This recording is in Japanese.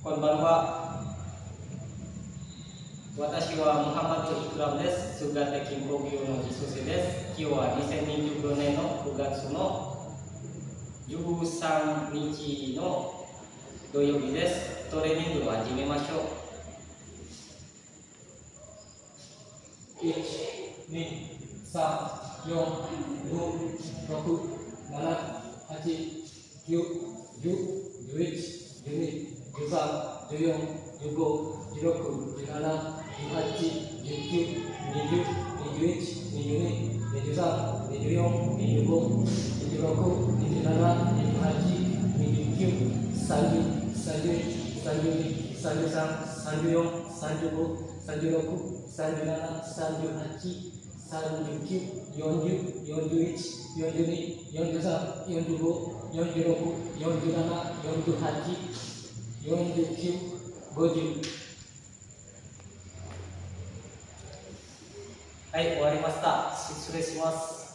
こんばんは。私はムハマド・イクラムです。数学的工業の実習生です。今日は2024年の9月の13日の土曜日です。トレーニングを始めましょう。1、2、3、4、5、6、7、8、9、10、11、12、13、14、15、16、17、18、19、20、21、22、23、24、25、26、27、28、29、30、31、32、33、34、35、36、37、38、39、40、41、42、43、45、46、47、48、49、50。はい、終わりました。失礼します。